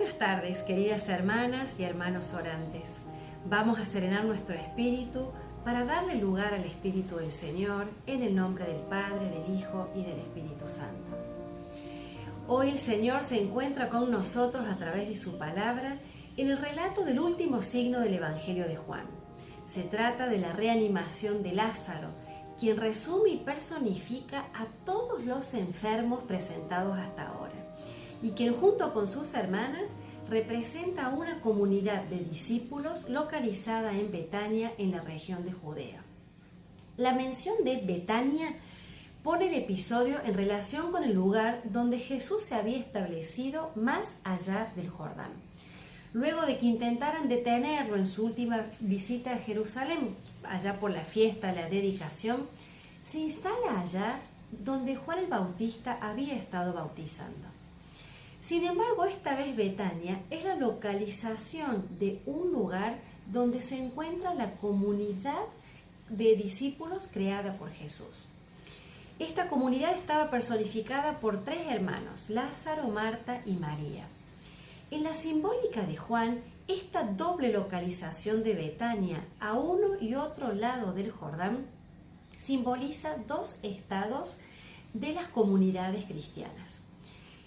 Buenas tardes, queridas hermanas y hermanos orantes. Vamos a serenar nuestro espíritu para darle lugar al Espíritu del Señor en el nombre del Padre, del Hijo y del Espíritu Santo. Hoy el Señor se encuentra con nosotros a través de su palabra en el relato del último signo del Evangelio de Juan. Se trata de la reanimación de Lázaro, quien resume y personifica a todos los enfermos presentados hasta ahora, y quien junto con sus hermanas representa a una comunidad de discípulos localizada en Betania, en la región de Judea. La mención de Betania pone el episodio en relación con el lugar donde Jesús se había establecido más allá del Jordán. Luego de que intentaran detenerlo en su última visita a Jerusalén, allá por la fiesta, la dedicación, se instala allá donde Juan el Bautista había estado bautizando. Sin embargo, esta vez Betania es la localización de un lugar donde se encuentra la comunidad de discípulos creada por Jesús. Esta comunidad estaba personificada por tres hermanos, Lázaro, Marta y María. En la simbólica de Juan, esta doble localización de Betania a uno y otro lado del Jordán simboliza dos estados de las comunidades cristianas.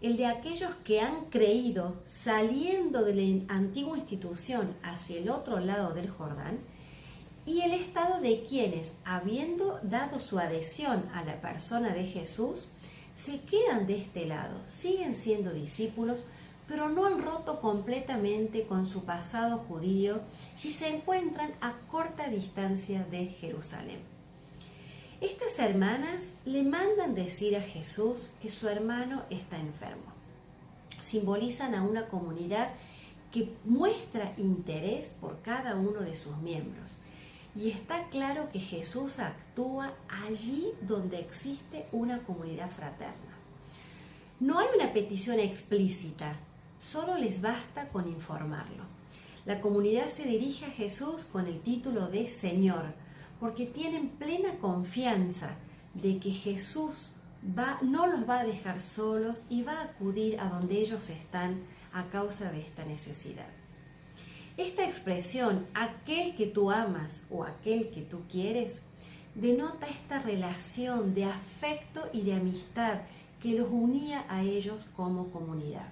El de aquellos que han creído saliendo de la antigua institución hacia el otro lado del Jordán, y el estado de quienes, habiendo dado su adhesión a la persona de Jesús, se quedan de este lado, siguen siendo discípulos, pero no han roto completamente con su pasado judío y se encuentran a corta distancia de Jerusalén. Estas hermanas le mandan decir a Jesús que su hermano está enfermo. Simbolizan a una comunidad que muestra interés por cada uno de sus miembros. Y está claro que Jesús actúa allí donde existe una comunidad fraterna. No hay una petición explícita, solo les basta con informarlo. La comunidad se dirige a Jesús con el título de Señor, porque tienen plena confianza de que Jesús no los va a dejar solos y va a acudir a donde ellos están a causa de esta necesidad. Esta expresión, aquel que tú amas o aquel que tú quieres, denota esta relación de afecto y de amistad que los unía a ellos como comunidad.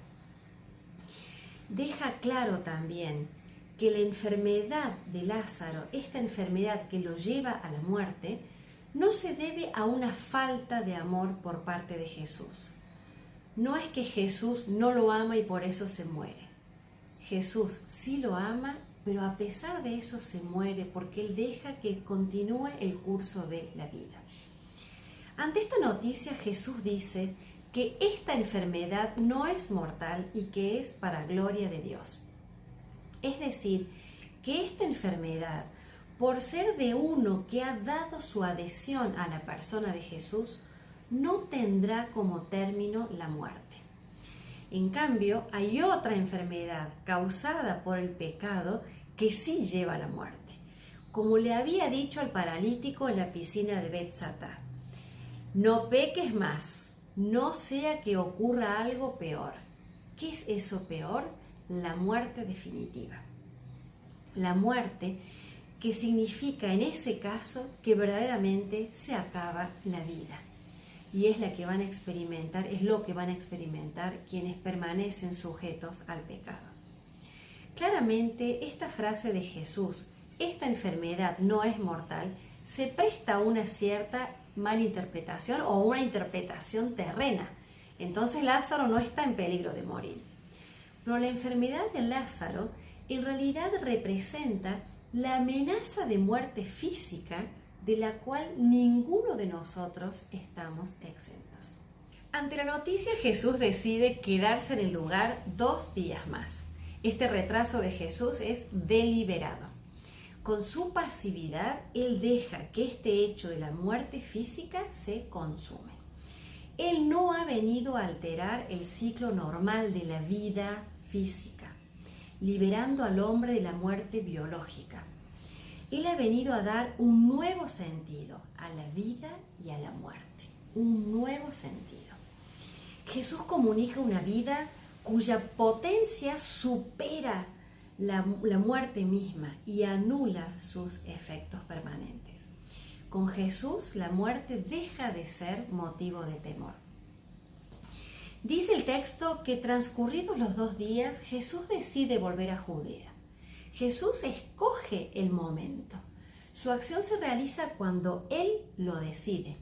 Deja claro también que la enfermedad de Lázaro, esta enfermedad que lo lleva a la muerte, no se debe a una falta de amor por parte de Jesús. No es que Jesús no lo ama y por eso se muere. Jesús sí lo ama, pero a pesar de eso se muere porque Él deja que continúe el curso de la vida. Ante esta noticia, Jesús dice que esta enfermedad no es mortal y que es para gloria de Dios. Es decir, que esta enfermedad, por ser de uno que ha dado su adhesión a la persona de Jesús, no tendrá como término la muerte. En cambio, hay otra enfermedad causada por el pecado que sí lleva a la muerte. Como le había dicho al paralítico en la piscina de Betsatá, no peques más, no sea que ocurra algo peor. ¿Qué es eso peor? La muerte definitiva. La muerte que significa en ese caso que verdaderamente se acaba la vida. Y es la que van a experimentar, es lo que van a experimentar quienes permanecen sujetos al pecado. Claramente, esta frase de Jesús, esta enfermedad no es mortal, se presta a una cierta malinterpretación o una interpretación terrena. Entonces Lázaro no está en peligro de morir. Pero la enfermedad de Lázaro en realidad representa la amenaza de muerte física de la cual ninguno de nosotros estamos exentos. Ante la noticia, Jesús decide quedarse en el lugar 2 días más. Este retraso de Jesús es deliberado. Con su pasividad, Él deja que este hecho de la muerte física se consume. Él no ha venido a alterar el ciclo normal de la vida física, liberando al hombre de la muerte biológica. Él ha venido a dar un nuevo sentido a la vida y a la muerte, un nuevo sentido. Jesús comunica una vida cuya potencia supera la muerte misma y anula sus efectos permanentes. Con Jesús la muerte deja de ser motivo de temor. Dice el texto que transcurridos los 2 días, Jesús decide volver a Judea. Jesús escoge el momento. Su acción se realiza cuando Él lo decide.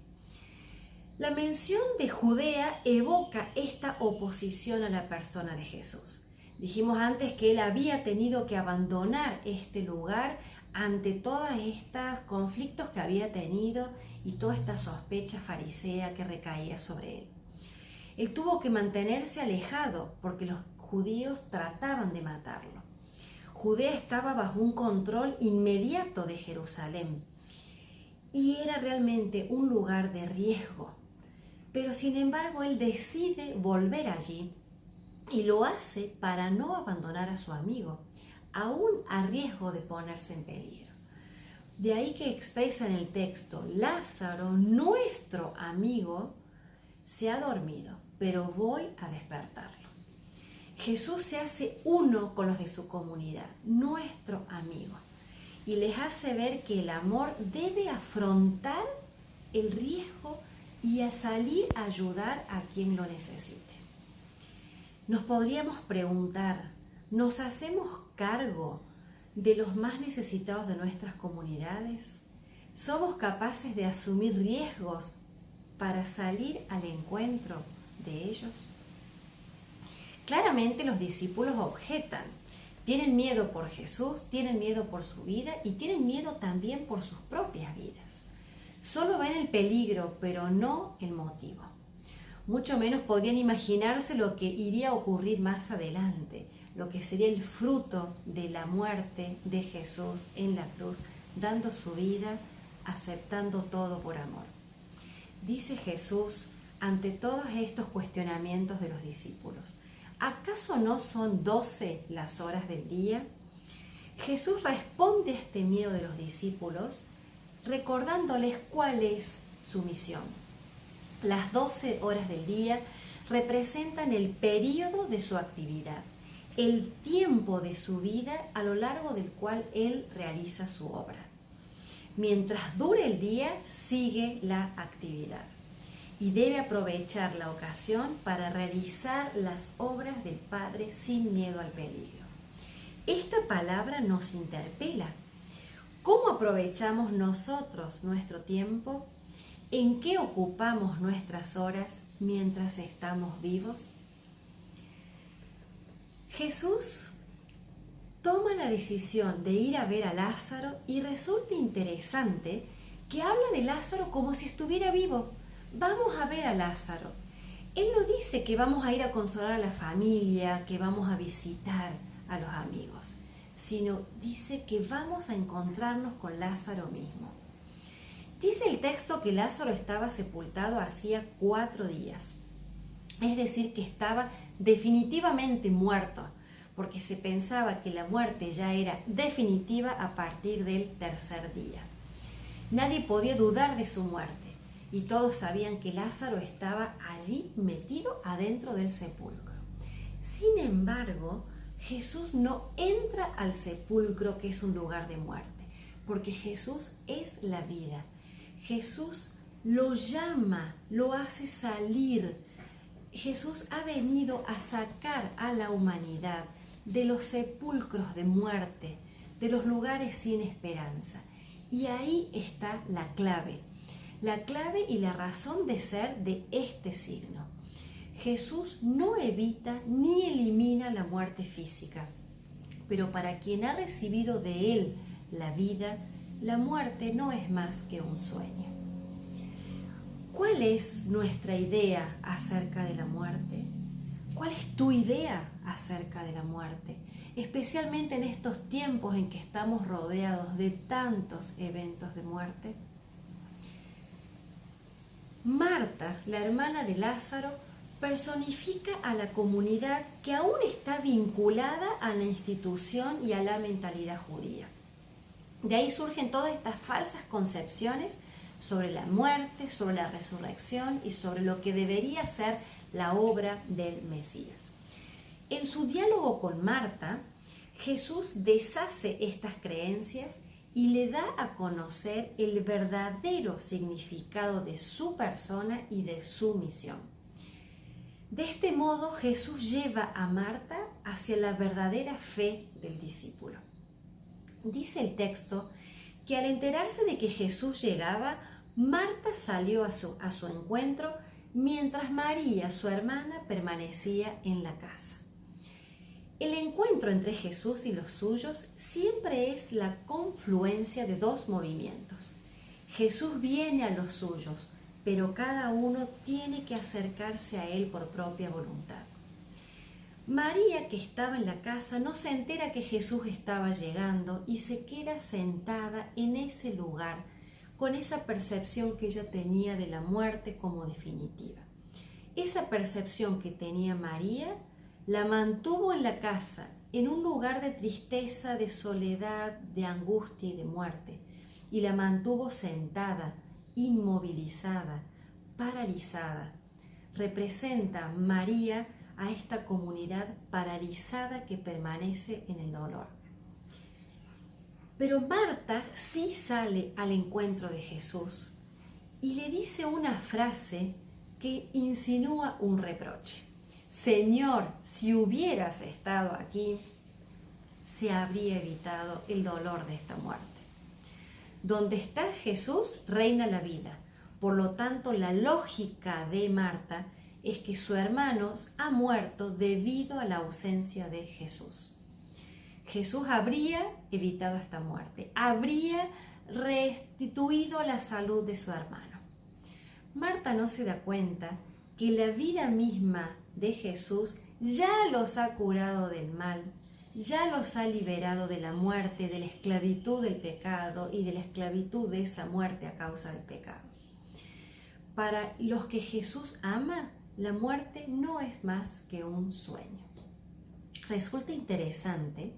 La mención de Judea evoca esta oposición a la persona de Jesús. Dijimos antes que Él había tenido que abandonar este lugar ante todos estos conflictos que había tenido y toda esta sospecha farisea que recaía sobre Él. Él tuvo que mantenerse alejado porque los judíos trataban de matarlo. Judea estaba bajo un control inmediato de Jerusalén y era realmente un lugar de riesgo. Pero sin embargo, él decide volver allí y lo hace para no abandonar a su amigo, aún a riesgo de ponerse en peligro. De ahí que expresa en el texto: Lázaro, nuestro amigo, se ha dormido, pero voy a despertarlo. Jesús se hace uno con los de su comunidad, nuestro amigo, y les hace ver que el amor debe afrontar el riesgo y a salir a ayudar a quien lo necesite. Nos podríamos preguntar, ¿nos hacemos cargo de los más necesitados de nuestras comunidades? ¿Somos capaces de asumir riesgos para salir al encuentro de ellos? Claramente los discípulos objetan. Tienen miedo por Jesús, tienen miedo por su vida y tienen miedo también por sus propias vidas. Solo ven el peligro, pero no el motivo. Mucho menos podrían imaginarse lo que iría a ocurrir más adelante, lo que sería el fruto de la muerte de Jesús en la cruz, dando su vida, aceptando todo por amor. Dice Jesús ante todos estos cuestionamientos de los discípulos: ¿acaso no son 12 las horas del día? Jesús responde a este miedo de los discípulos recordándoles cuál es su misión. Las 12 horas del día representan el periodo de su actividad, el tiempo de su vida a lo largo del cual Él realiza su obra. Mientras dure el día, sigue la actividad y debe aprovechar la ocasión para realizar las obras del Padre sin miedo al peligro. Esta palabra nos interpela. ¿Cómo aprovechamos nosotros nuestro tiempo? ¿En qué ocupamos nuestras horas mientras estamos vivos? Jesús toma la decisión de ir a ver a Lázaro y resulta interesante que habla de Lázaro como si estuviera vivo. Vamos a ver a Lázaro. Él no dice que vamos a ir a consolar a la familia, que vamos a visitar a los amigos, sino dice que vamos a encontrarnos con Lázaro mismo. Dice el texto que Lázaro estaba sepultado hacía 4 días, es decir, que estaba definitivamente muerto, porque se pensaba que la muerte ya era definitiva a partir del 3er día. Nadie podía dudar de su muerte y todos sabían que Lázaro estaba allí metido adentro del sepulcro. Sin embargo, Jesús no entra al sepulcro, que es un lugar de muerte, porque Jesús es la vida. Jesús lo llama, lo hace salir. Jesús ha venido a sacar a la humanidad de los sepulcros de muerte, de los lugares sin esperanza. Y ahí está la clave y la razón de ser de este signo. Jesús no evita ni elimina la muerte física, pero para quien ha recibido de Él la vida, la muerte no es más que un sueño. ¿Cuál es nuestra idea acerca de la muerte? ¿Cuál es tu idea acerca de la muerte? Especialmente en estos tiempos en que estamos rodeados de tantos eventos de muerte. Marta, la hermana de Lázaro, personifica a la comunidad que aún está vinculada a la institución y a la mentalidad judía. De ahí surgen todas estas falsas concepciones sobre la muerte, sobre la resurrección y sobre lo que debería ser la obra del Mesías. En su diálogo con Marta, Jesús deshace estas creencias y le da a conocer el verdadero significado de su persona y de su misión. De este modo, Jesús lleva a Marta hacia la verdadera fe del discípulo. Dice el texto que al enterarse de que Jesús llegaba, Marta salió a su encuentro mientras María, su hermana, permanecía en la casa. El encuentro entre Jesús y los suyos siempre es la confluencia de dos movimientos. Jesús viene a los suyos, pero cada uno tiene que acercarse a Él por propia voluntad. María, que estaba en la casa, no se entera que Jesús estaba llegando y se queda sentada en ese lugar con esa percepción que ella tenía de la muerte como definitiva. Esa percepción que tenía María la mantuvo en la casa, en un lugar de tristeza, de soledad, de angustia y de muerte, y la mantuvo sentada, inmovilizada, paralizada. Representa María a esta comunidad paralizada que permanece en el dolor. Pero Marta sí sale al encuentro de Jesús y le dice una frase que insinúa un reproche. Señor, si hubieras estado aquí, se habría evitado el dolor de esta muerte. Donde está Jesús, reina la vida. Por lo tanto, la lógica de Marta es que su hermano ha muerto debido a la ausencia de Jesús. Jesús habría evitado esta muerte, habría restituido la salud de su hermano. Marta no se da cuenta que la vida misma de Jesús ya los ha curado del mal, ya los ha liberado de la muerte, de la esclavitud del pecado y de la esclavitud de esa muerte a causa del pecado. Para los que Jesús ama, la muerte no es más que un sueño. Resulta interesante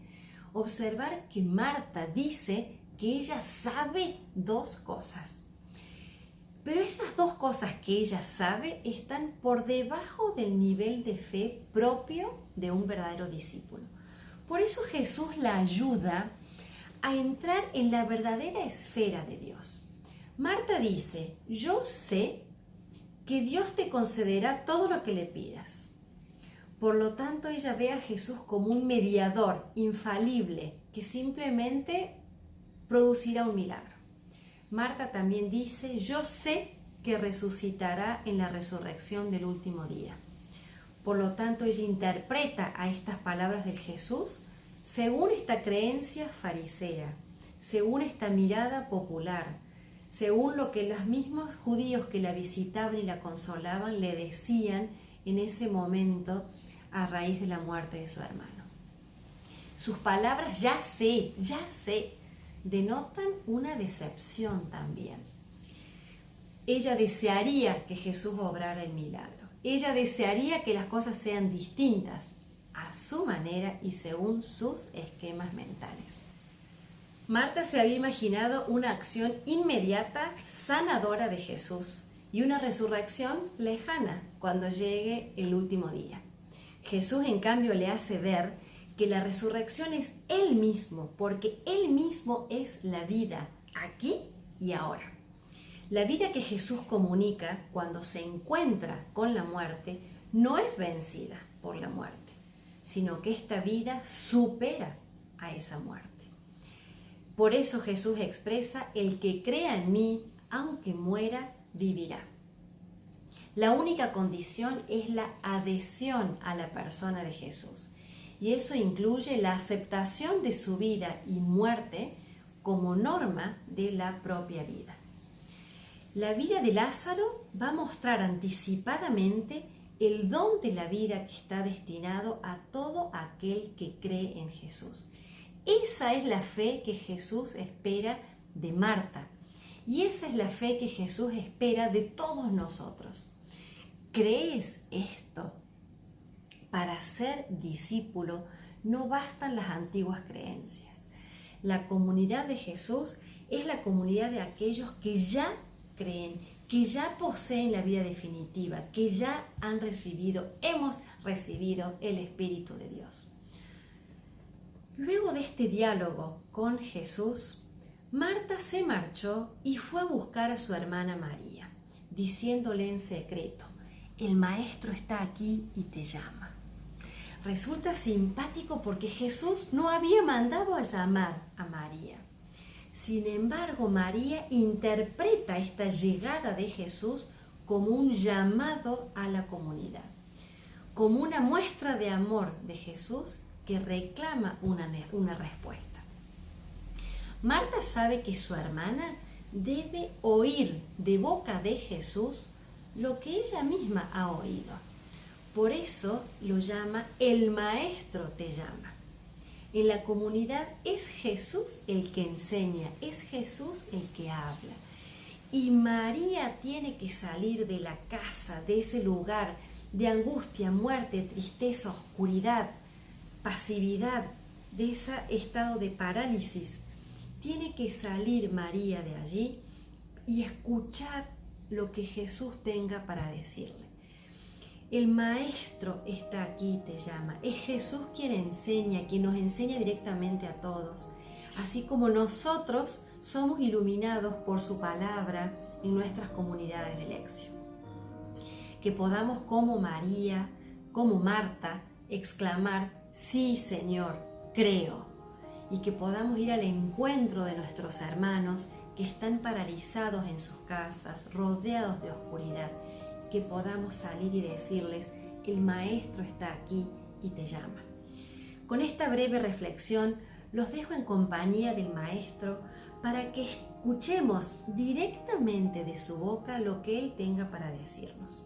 observar que Marta dice que ella sabe dos cosas. Pero esas dos cosas que ella sabe están por debajo del nivel de fe propio de un verdadero discípulo. Por eso Jesús la ayuda a entrar en la verdadera esfera de Dios. Marta dice, yo sé que Dios te concederá todo lo que le pidas. Por lo tanto, ella ve a Jesús como un mediador infalible que simplemente producirá un milagro. Marta también dice, yo sé que resucitará en la resurrección del último día. Por lo tanto, ella interpreta a estas palabras del Jesús según esta creencia farisea, según esta mirada popular, según lo que los mismos judíos que la visitaban y la consolaban le decían en ese momento a raíz de la muerte de su hermano. Sus palabras, ya sé, denotan una decepción también. Ella desearía que Jesús obrara el milagro. Ella desearía que las cosas sean distintas a su manera y según sus esquemas mentales. Marta se había imaginado una acción inmediata, sanadora de Jesús y una resurrección lejana cuando llegue el último día. Jesús, en cambio, le hace ver que la resurrección es Él mismo, porque Él mismo es la vida, aquí y ahora. La vida que Jesús comunica cuando se encuentra con la muerte no es vencida por la muerte, sino que esta vida supera a esa muerte. Por eso Jesús expresa, el que crea en mí, aunque muera, vivirá. La única condición es la adhesión a la persona de Jesús. Y eso incluye la aceptación de su vida y muerte como norma de la propia vida. La vida de Lázaro va a mostrar anticipadamente el don de la vida que está destinado a todo aquel que cree en Jesús. Esa es la fe que Jesús espera de Marta. Y esa es la fe que Jesús espera de todos nosotros. ¿Crees esto? Para ser discípulo no bastan las antiguas creencias. La comunidad de Jesús es la comunidad de aquellos que ya creen, que ya poseen la vida definitiva, que ya han recibido, hemos recibido el Espíritu de Dios. Luego de este diálogo con Jesús, Marta se marchó y fue a buscar a su hermana María, diciéndole en secreto: el Maestro está aquí y te llama. Resulta simpático porque Jesús no había mandado a llamar a María. Sin embargo, María interpreta esta llegada de Jesús como un llamado a la comunidad, como una muestra de amor de Jesús que reclama una respuesta. Marta sabe que su hermana debe oír de boca de Jesús lo que ella misma ha oído. Por eso lo llama el Maestro te llama. En la comunidad es Jesús el que enseña, es Jesús el que habla. Y María tiene que salir de la casa, de ese lugar de angustia, muerte, tristeza, oscuridad, pasividad, de ese estado de parálisis. Tiene que salir María de allí y escuchar lo que Jesús tenga para decirle. El Maestro está aquí y te llama. Es Jesús quien enseña, quien nos enseña directamente a todos. Así como nosotros somos iluminados por su palabra en nuestras comunidades de lección. Que podamos como María, como Marta, exclamar: sí, Señor, creo. Y que podamos ir al encuentro de nuestros hermanos que están paralizados en sus casas, rodeados de oscuridad. Que podamos salir y decirles: el Maestro está aquí y te llama. Con esta breve reflexión los dejo en compañía del Maestro para que escuchemos directamente de su boca lo que Él tenga para decirnos.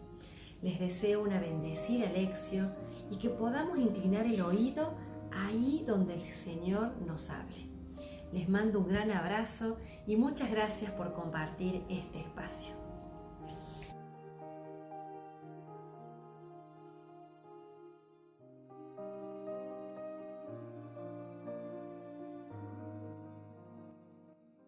Les deseo una bendecida lección y que podamos inclinar el oído ahí donde el Señor nos hable. Les mando un gran abrazo y muchas gracias por compartir este espacio.